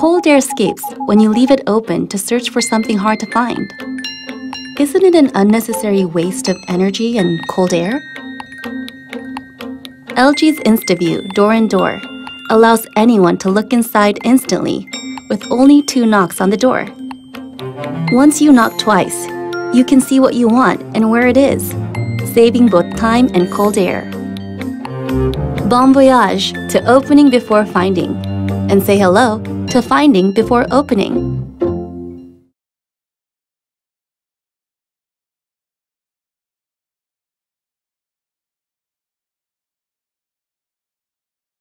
Cold air escapes when you leave it open to search for something hard to find. Isn't it an unnecessary waste of energy and cold air? LG's InstaView Door in Door allows anyone to look inside instantly with only 2 knocks on the door. Once you knock twice, you can see what you want and where it is, saving both time and cold air. Bon voyage to opening before finding, and say hello to finding before opening.